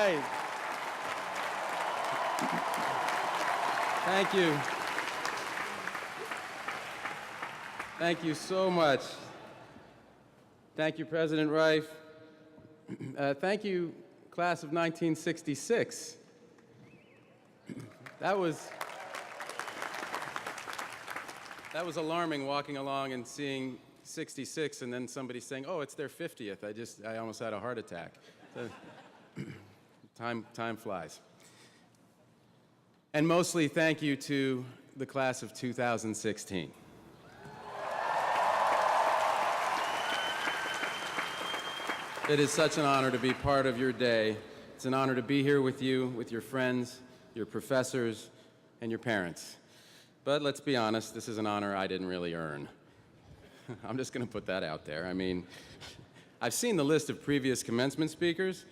right. Thank you. Thank you so much. Thank you, President Rife. Thank you, class of 1966. That was alarming, walking along and seeing 66 and then somebody saying, oh, it's their 50th. I almost had a heart attack. So, time flies. And mostly thank you to the class of 2016. It is such an honor to be part of your day. It's an honor to be here with you, with your friends, your professors, and your parents. But let's be honest, this is an honor I didn't really earn. I'm just going to put that out there. I mean, I've seen the list of previous commencement speakers,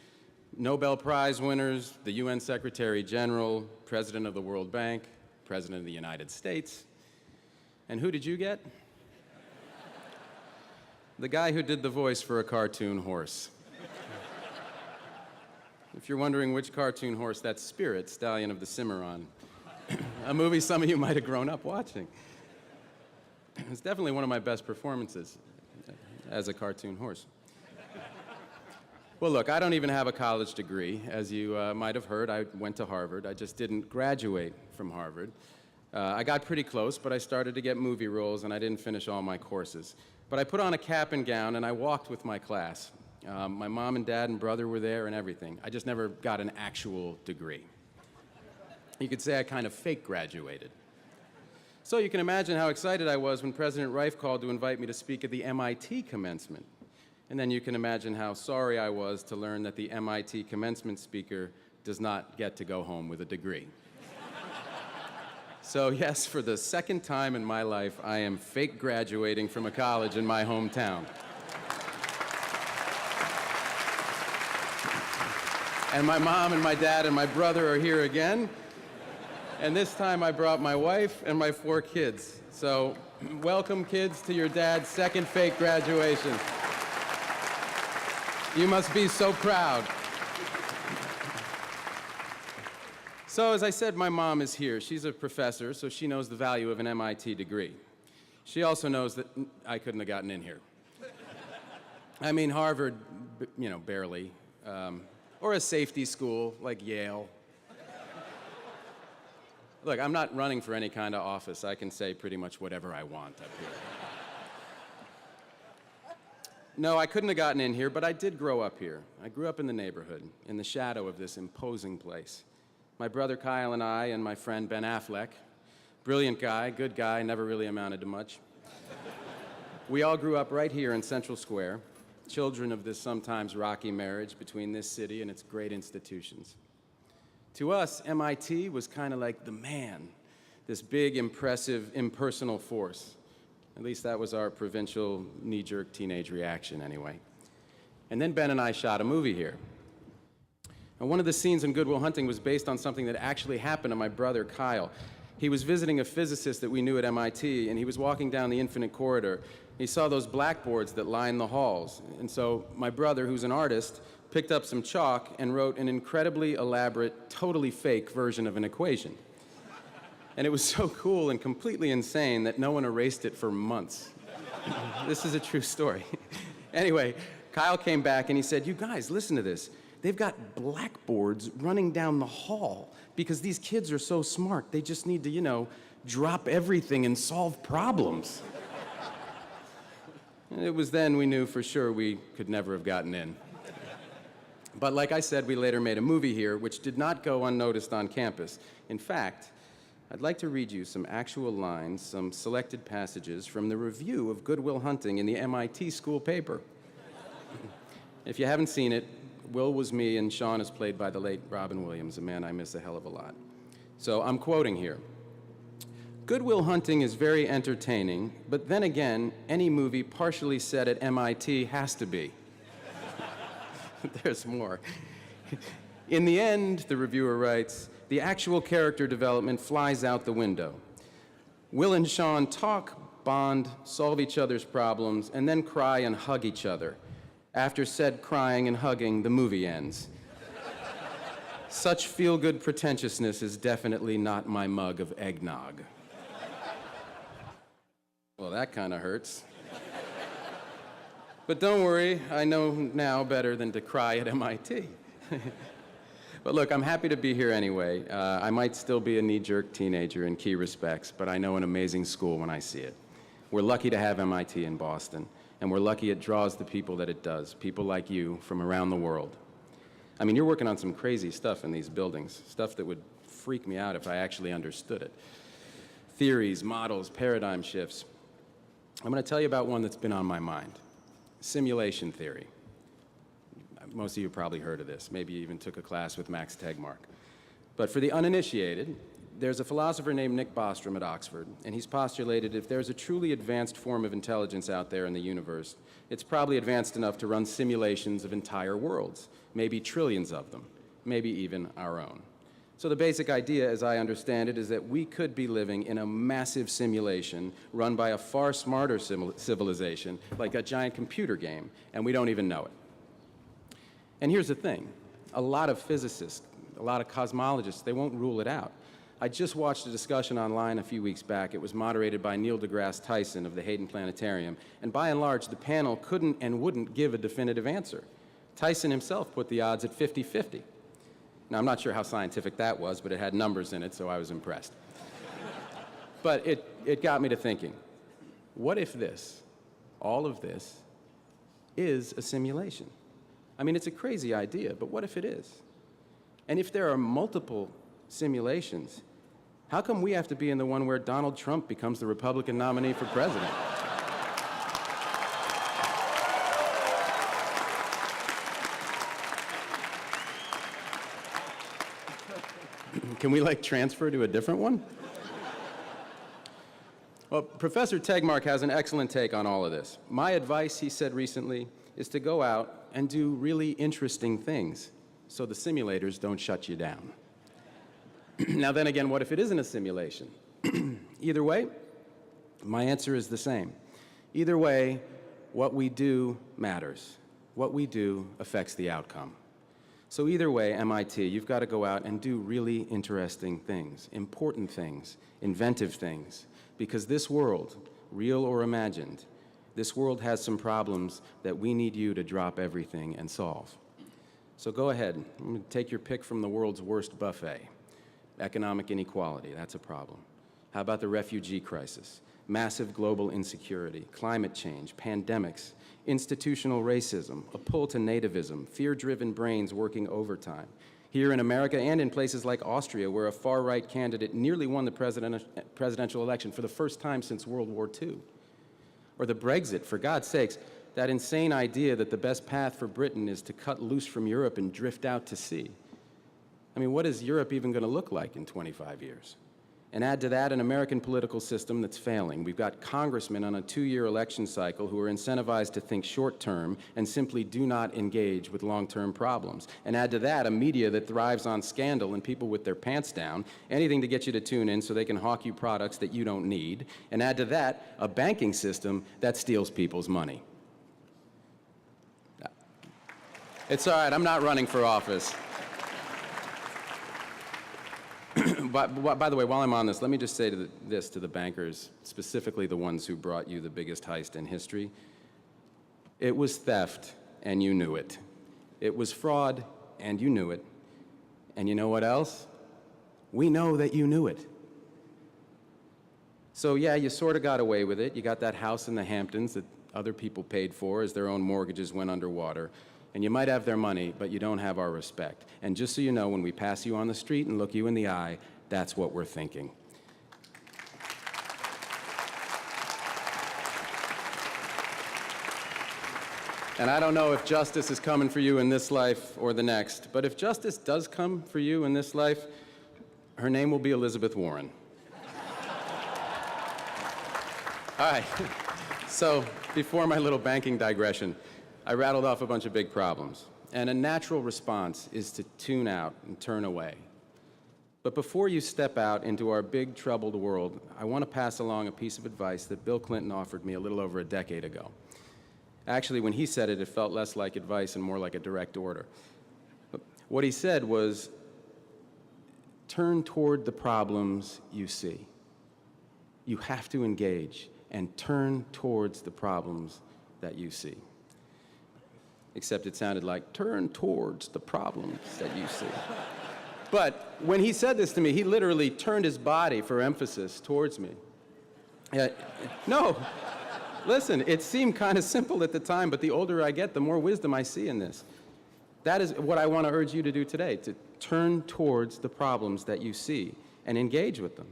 Nobel Prize winners, the UN Secretary General, President of the World Bank, President of the United States. And who did you get? The guy who did the voice for a cartoon horse. If you're wondering which cartoon horse, that's Spirit, Stallion of the Cimarron, a movie some of you might have grown up watching. It's definitely one of my best performances as a cartoon horse. Well, look, I don't even have a college degree. As you might have heard, I went to Harvard. I just didn't graduate from Harvard. I got pretty close, but I started to get movie roles, and I didn't finish all my courses. But I put on a cap and gown, and I walked with my class. My mom and dad and brother were there and everything. I just never got an actual degree. You could say I kind of fake graduated. So you can imagine how excited I was when President Rife called to invite me to speak at the MIT commencement. And then you can imagine how sorry I was to learn that the MIT commencement speaker does not get to go home with a degree. So yes, for the second time in my life, I am fake graduating from a college in my hometown. And my mom and my dad and my brother are here again. And this time I brought my wife and my 4 kids. So welcome, kids, to your dad's second fake graduation. You must be so proud. So as I said, my mom is here. She's a professor, so she knows the value of an MIT degree. She also knows that I couldn't have gotten in here. I mean, Harvard, you know, barely. Or a safety school like Yale. Look, I'm not running for any kind of office. I can say pretty much whatever I want up here. No, I couldn't have gotten in here, but I did grow up here. I grew up in the neighborhood, in the shadow of this imposing place. My brother Kyle and I and my friend Ben Affleck, brilliant guy, good guy, never really amounted to much. We all grew up right here in Central Square, children of this sometimes rocky marriage between this city and its great institutions. To us, MIT was kind of like the man, this big, impressive, impersonal force. At least that was our provincial, knee-jerk teenage reaction, anyway. And then Ben and I shot a movie here. And one of the scenes in Good Will Hunting was based on something that actually happened to my brother, Kyle. He was visiting a physicist that we knew at MIT, and he was walking down the infinite corridor. He saw those blackboards that line the halls. And so my brother, who's an artist, picked up some chalk and wrote an incredibly elaborate, totally fake version of an equation. And it was so cool and completely insane that no one erased it for months. This is a true story. Anyway, Kyle came back and he said, you guys, listen to this. They've got blackboards running down the hall because these kids are so smart. They just need to, you know, drop everything and solve problems. And it was then we knew for sure we could never have gotten in. But like I said, we later made a movie here which did not go unnoticed on campus. In fact, I'd like to read you some actual lines, some selected passages from the review of Good Will Hunting in the MIT school paper. If you haven't seen it, Will was me and Sean is played by the late Robin Williams, a man I miss a hell of a lot. So I'm quoting here. Good Will Hunting is very entertaining, but then again, any movie partially set at MIT has to be. There's more. In the end, the reviewer writes, the actual character development flies out the window. Will and Sean talk, bond, solve each other's problems, and then cry and hug each other. After said crying and hugging, the movie ends. Such feel-good pretentiousness is definitely not my mug of eggnog. Well, that kind of hurts. But don't worry, I know now better than to cry at MIT. But look, I'm happy to be here anyway. I might still be a knee-jerk teenager in key respects, but I know an amazing school when I see it. We're lucky to have MIT in Boston, and we're lucky it draws the people that it does, people like you from around the world. I mean, you're working on some crazy stuff in these buildings, stuff that would freak me out if I actually understood it. Theories, models, paradigm shifts. I'm going to tell you about one that's been on my mind. Simulation theory. Most of you probably heard of this. Maybe you even took a class with Max Tegmark. But for the uninitiated, there's a philosopher named Nick Bostrom at Oxford, and he's postulated if there's a truly advanced form of intelligence out there in the universe, it's probably advanced enough to run simulations of entire worlds, maybe trillions of them, maybe even our own. So the basic idea, as I understand it, is that we could be living in a massive simulation run by a far smarter civilization, like a giant computer game, and we don't even know it. And here's the thing, a lot of physicists, a lot of cosmologists, they won't rule it out. I just watched a discussion online a few weeks back. It was moderated by Neil deGrasse Tyson of the Hayden Planetarium, and by and large, the panel couldn't and wouldn't give a definitive answer. Tyson himself put the odds at 50-50. Now, I'm not sure how scientific that was, but it had numbers in it, so I was impressed. But it got me to thinking, what if this, all of this, is a simulation? I mean, it's a crazy idea, but what if it is? And if there are multiple simulations, how come we have to be in the one where Donald Trump becomes the Republican nominee for president? Can we, like, transfer to a different one? Well, Professor Tegmark has an excellent take on all of this. My advice, he said recently, is to go out and do really interesting things so the simulators don't shut you down. Now then again, what if it isn't a simulation? Either way, my answer is the same. Either way, what we do matters. What we do affects the outcome. So either way, MIT, you've got to go out and do really interesting things, important things, inventive things, because this world, real or imagined, this world has some problems that we need you to drop everything and solve. So go ahead, take your pick from the world's worst buffet. Economic inequality, that's a problem. How about the refugee crisis? Massive global insecurity, climate change, pandemics, institutional racism, a pull to nativism, fear-driven brains working overtime. Here in America and in places like Austria, where a far-right candidate nearly won the presidential election for the first time since World War II. Or the Brexit, for God's sakes, that insane idea that the best path for Britain is to cut loose from Europe and drift out to sea. I mean, what is Europe even going to look like in 25 years? And add to that an American political system that's failing. We've got congressmen on a 2-year election cycle who are incentivized to think short-term and simply do not engage with long-term problems. And add to that a media that thrives on scandal and people with their pants down, anything to get you to tune in so they can hawk you products that you don't need. And add to that a banking system that steals people's money. It's all right, I'm not running for office. By the way, while I'm on this, let me just say this to the bankers, specifically the ones who brought you the biggest heist in history. It was theft, and you knew it. It was fraud, and you knew it. And you know what else? We know that you knew it. So yeah, you sort of got away with it. You got that house in the Hamptons that other people paid for as their own mortgages went underwater. And you might have their money, but you don't have our respect. And just so you know, when we pass you on the street and look you in the eye, that's what we're thinking. And I don't know if justice is coming for you in this life or the next, but if justice does come for you in this life, her name will be Elizabeth Warren. All right, so before my little banking digression, I rattled off a bunch of big problems, and a natural response is to tune out and turn away. But before you step out into our big, troubled world, I want to pass along a piece of advice that Bill Clinton offered me a little over a decade ago. Actually, when he said it, it felt less like advice and more like a direct order. What he said was, turn toward the problems you see. You have to engage and turn towards the problems that you see. Except it sounded like, turn towards the problems that you see. But when he said this to me, he literally turned his body for emphasis towards me. No, listen, it seemed kind of simple at the time, but the older I get, the more wisdom I see in this. That is what I want to urge you to do today, to turn towards the problems that you see and engage with them.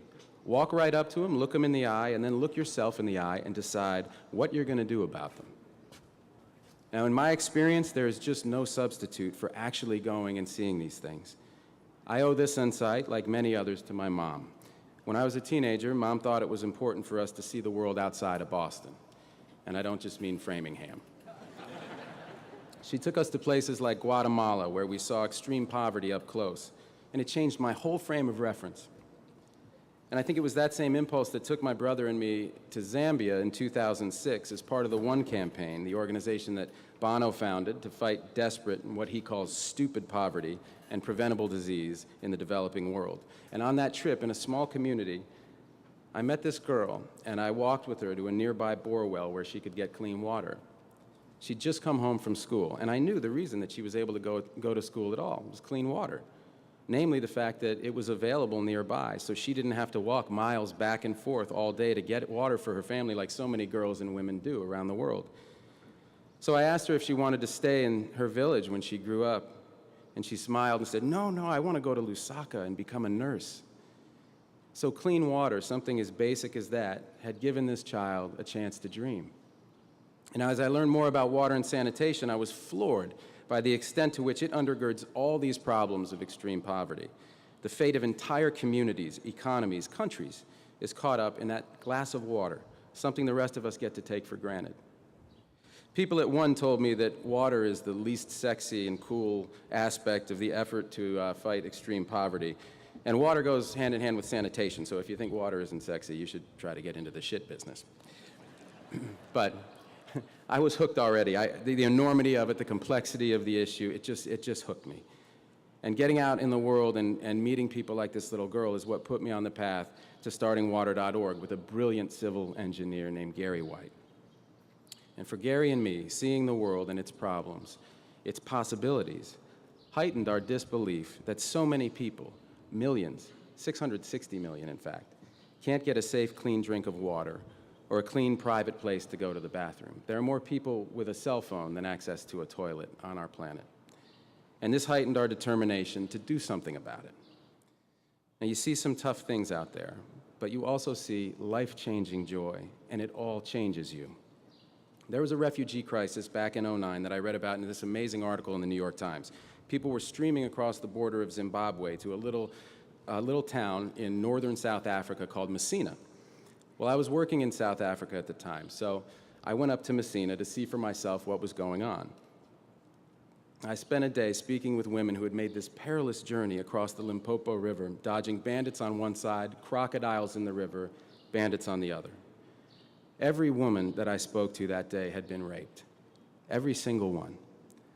Walk right up to them, look them in the eye, and then look yourself in the eye and decide what you're going to do about them. Now, in my experience, there is just no substitute for actually going and seeing these things. I owe this insight, like many others, to my mom. When I was a teenager, Mom thought it was important for us to see the world outside of Boston. And I don't just mean Framingham. She took us to places like Guatemala, where we saw extreme poverty up close, and it changed my whole frame of reference. And I think it was that same impulse that took my brother and me to Zambia in 2006 as part of the One campaign, the organization that Bono founded to fight desperate and what he calls stupid poverty and preventable disease in the developing world. And on that trip, in a small community, I met this girl, and I walked with her to a nearby bore well where she could get clean water. She'd just come home from school, and I knew the reason that she was able to go to school at all was clean water. Namely, the fact that it was available nearby, so she didn't have to walk miles back and forth all day to get water for her family like so many girls and women do around the world. So I asked her if she wanted to stay in her village when she grew up, and she smiled and said, no, I want to go to Lusaka and become a nurse. So clean water, something as basic as that, had given this child a chance to dream. And as I learned more about water and sanitation, I was floored by the extent to which it undergirds all these problems of extreme poverty. The fate of entire communities, economies, countries is caught up in that glass of water, something the rest of us get to take for granted. People at One told me that water is the least sexy and cool aspect of the effort to fight extreme poverty. And water goes hand in hand with sanitation, so if you think water isn't sexy, you should try to get into the shit business. But I was hooked already. The enormity of it, the complexity of the issue, it just hooked me. And getting out in the world and meeting people like this little girl is what put me on the path to starting Water.org with a brilliant civil engineer named Gary White. And for Gary and me, seeing the world and its problems, its possibilities, heightened our disbelief that so many people, millions, 660 million in fact, can't get a safe, clean drink of water or a clean private place to go to the bathroom. There are more people with a cell phone than access to a toilet on our planet. And this heightened our determination to do something about it. Now, you see some tough things out there, but you also see life-changing joy, and it all changes you. There was a refugee crisis back in '09 that I read about in this amazing article in the New York Times. People were streaming across the border of Zimbabwe to a little town in northern South Africa called Messina. Well, I was working in South Africa at the time, so I went up to Messina to see for myself what was going on. I spent a day speaking with women who had made this perilous journey across the Limpopo River, dodging bandits on one side, crocodiles in the river, bandits on the other. Every woman that I spoke to that day had been raped. Every single one.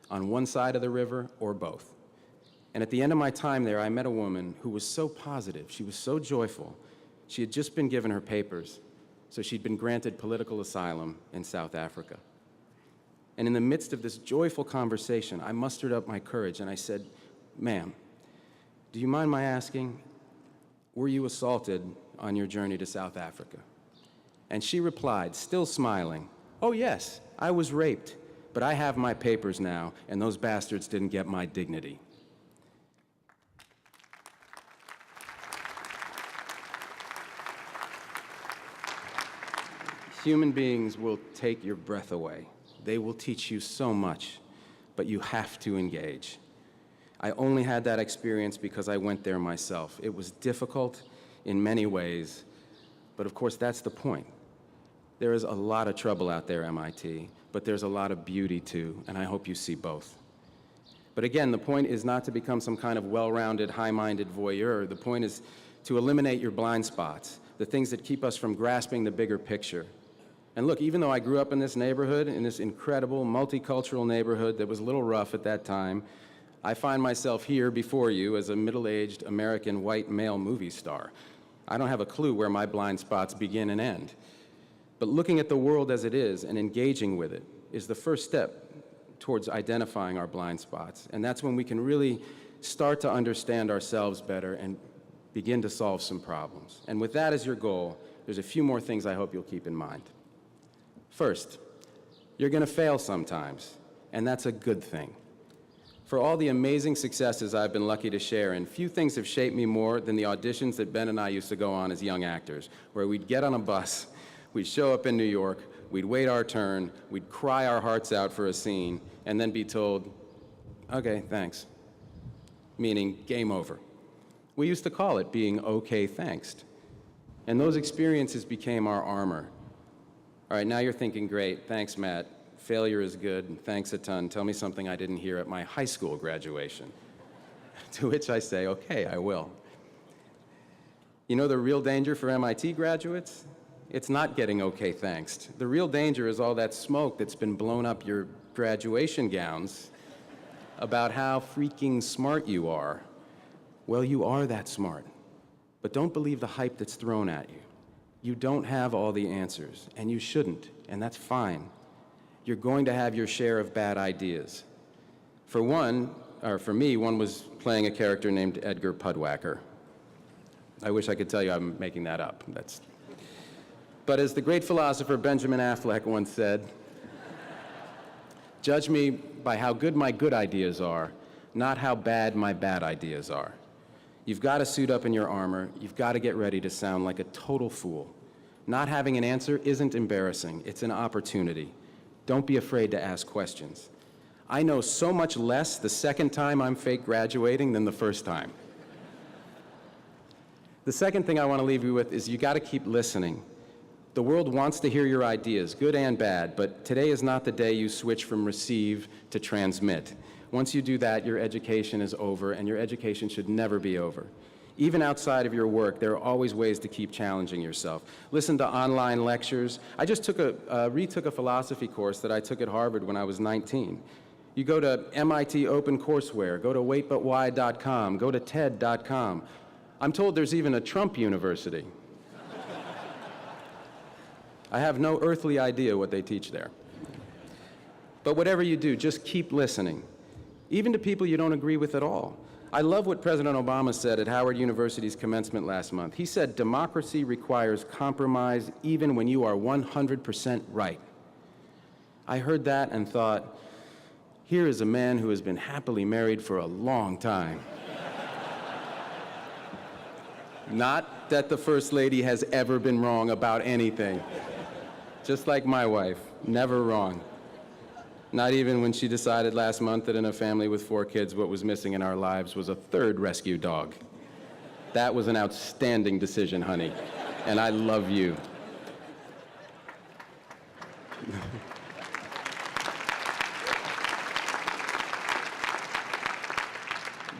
On one side of the river or both. And at the end of my time there, I met a woman who was so positive, she was so joyful. She had just been given her papers, so she'd been granted political asylum in South Africa. And in the midst of this joyful conversation, I mustered up my courage and I said, "Ma'am, do you mind my asking, were you assaulted on your journey to South Africa?" And she replied, still smiling, "Oh yes, I was raped, but I have my papers now, and those bastards didn't get my dignity." Human beings will take your breath away. They will teach you so much, but you have to engage. I only had that experience because I went there myself. It was difficult in many ways, but of course that's the point. There is a lot of trouble out there, MIT, but there's a lot of beauty too, and I hope you see both. But again, the point is not to become some kind of well-rounded, high-minded voyeur. The point is to eliminate your blind spots, the things that keep us from grasping the bigger picture. And look, even though I grew up in this neighborhood, in this incredible multicultural neighborhood that was a little rough at that time, I find myself here before you as a middle-aged American white male movie star. I don't have a clue where my blind spots begin and end. But looking at the world as it is and engaging with it is the first step towards identifying our blind spots. And that's when we can really start to understand ourselves better and begin to solve some problems. And with that as your goal, there's a few more things I hope you'll keep in mind. First, you're going to fail sometimes, and that's a good thing. For all the amazing successes I've been lucky to share in, few things have shaped me more than the auditions that Ben and I used to go on as young actors, where we'd get on a bus, we'd show up in New York, we'd wait our turn, we'd cry our hearts out for a scene, and then be told, okay, thanks, meaning game over. We used to call it being okay, thanks. And those experiences became our armor. All right, now you're thinking, great, thanks, Matt. Failure is good, thanks a ton. Tell me something I didn't hear at my high school graduation. To which I say, okay, I will. You know the real danger for MIT graduates? It's not getting okay, thanks. The real danger is all that smoke that's been blown up your graduation gowns about how freaking smart you are. Well, you are that smart, but don't believe the hype that's thrown at you. You don't have all the answers, and you shouldn't, and that's fine. You're going to have your share of bad ideas. For me, one was playing a character named Edgar Pudwacker. I wish I could tell you I'm making that up. But as the great philosopher Benjamin Affleck once said, judge me by how good my good ideas are, not how bad my bad ideas are. You've got to suit up in your armor. You've got to get ready to sound like a total fool. Not having an answer isn't embarrassing. It's an opportunity. Don't be afraid to ask questions. I know so much less the second time I'm fake graduating than the first time. The second thing I want to leave you with is you got to keep listening. The world wants to hear your ideas, good and bad, but today is not the day you switch from receive to transmit. Once you do that, your education is over, and your education should never be over. Even outside of your work, there are always ways to keep challenging yourself. Listen to online lectures. I just retook a philosophy course that I took at Harvard when I was 19. You go to MIT OpenCourseWare, go to waitbutwhy.com, go to TED.com. I'm told there's even a Trump University. I have no earthly idea what they teach there. But whatever you do, just keep listening, even to people you don't agree with at all. I love what President Obama said at Howard University's commencement last month. He said, democracy requires compromise even when you are 100% right. I heard that and thought, here is a man who has been happily married for a long time. Not that the First Lady has ever been wrong about anything. Just like my wife, never wrong. Not even when she decided last month that in a family with 4 kids, what was missing in our lives was a 3rd rescue dog. That was an outstanding decision, honey, and I love you.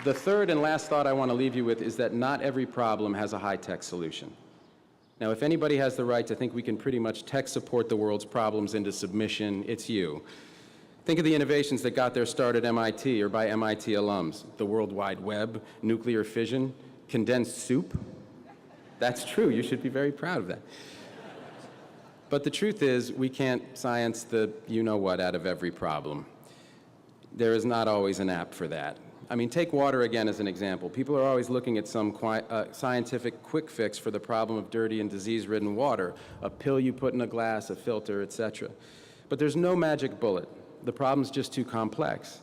The third and last thought I want to leave you with is that not every problem has a high-tech solution. Now, if anybody has the right to think we can pretty much tech support the world's problems into submission, it's you. Think of the innovations that got their start at MIT or by MIT alums. The World Wide Web, nuclear fission, condensed soup. That's true, you should be very proud of that. But the truth is, we can't science the you-know-what out of every problem. There is not always an app for that. I mean, take water again as an example. People are always looking at some scientific quick fix for the problem of dirty and disease-ridden water, a pill you put in a glass, a filter, etc. But there's no magic bullet. The problem's just too complex.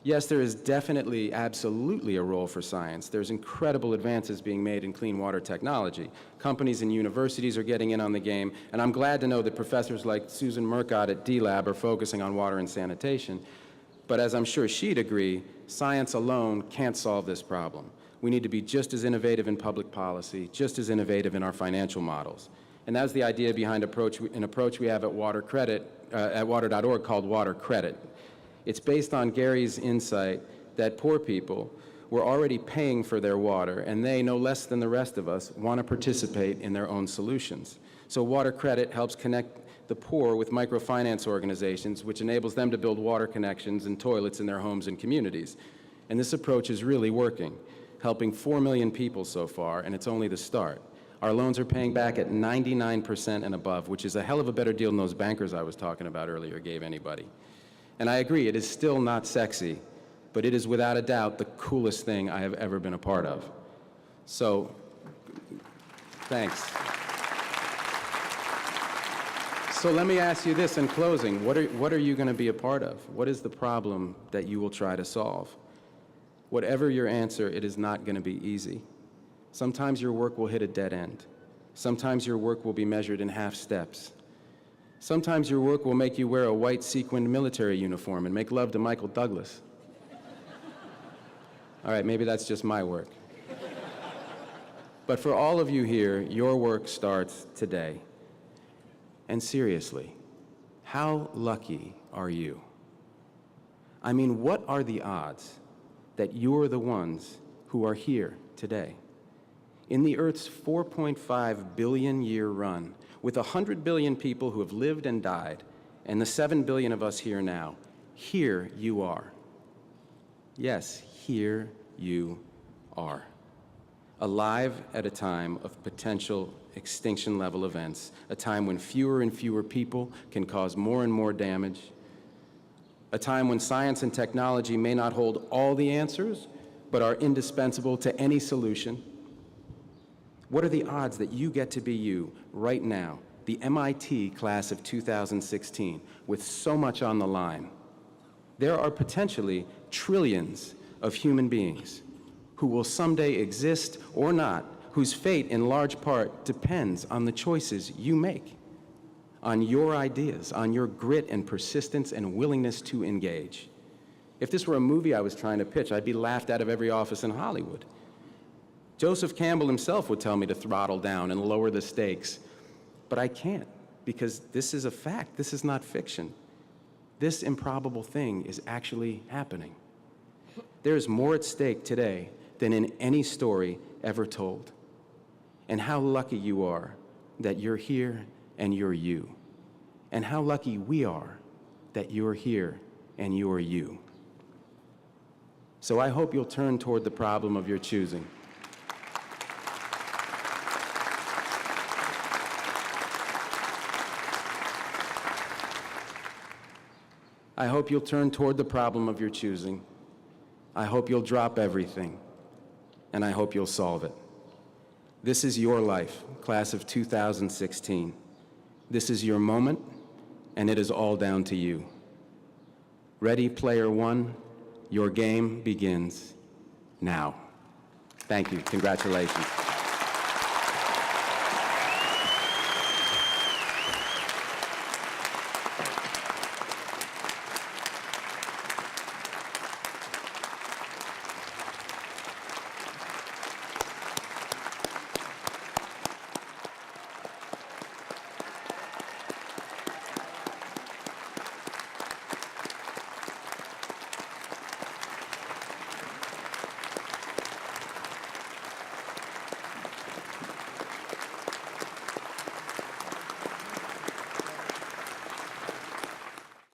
Yes, there is definitely, absolutely a role for science. There's incredible advances being made in clean water technology. Companies and universities are getting in on the game, and I'm glad to know that professors like Susan Murcott at D-Lab are focusing on water and sanitation. But as I'm sure she'd agree, science alone can't solve this problem. We need to be just as innovative in public policy, just as innovative in our financial models. And that's the idea behind an approach we have at water.org called Water Credit. It's based on Gary's insight that poor people were already paying for their water, and they, no less than the rest of us, want to participate in their own solutions. So Water Credit helps connect the poor with microfinance organizations, which enables them to build water connections and toilets in their homes and communities. And this approach is really working, helping 4 million people so far, and it's only the start. Our loans are paying back at 99% and above, which is a hell of a better deal than those bankers I was talking about earlier gave anybody. And I agree, it is still not sexy, but it is without a doubt the coolest thing I have ever been a part of. So, thanks. So let me ask you this in closing. What are you going to be a part of? What is the problem that you will try to solve? Whatever your answer, it is not going to be easy. Sometimes your work will hit a dead end. Sometimes your work will be measured in half steps. Sometimes your work will make you wear a white sequined military uniform and make love to Michael Douglas. All right, maybe that's just my work. But for all of you here, your work starts today. And seriously, how lucky are you? I mean, what are the odds that you're the ones who are here today? In the Earth's 4.5 billion year run, with 100 billion people who have lived and died, and the 7 billion of us here now, here you are. Yes, here you are. Alive at a time of potential extinction-level events, a time when fewer and fewer people can cause more and more damage, a time when science and technology may not hold all the answers, but are indispensable to any solution. What are the odds that you get to be you right now, the MIT class of 2016, with so much on the line? There are potentially trillions of human beings who will someday exist or not, whose fate in large part depends on the choices you make, on your ideas, on your grit and persistence and willingness to engage. If this were a movie I was trying to pitch, I'd be laughed out of every office in Hollywood. Joseph Campbell himself would tell me to throttle down and lower the stakes, but I can't, because this is a fact. This is not fiction. This improbable thing is actually happening. There is more at stake today than in any story ever told. And how lucky you are that you're here and you're you. And how lucky we are that you're here and you're you. So I hope you'll turn toward the problem of your choosing. I hope you'll turn toward the problem of your choosing. I hope you'll drop everything, and I hope you'll solve it. This is your life, class of 2016. This is your moment, and it is all down to you. Ready, player one, your game begins now. Thank you. Congratulations.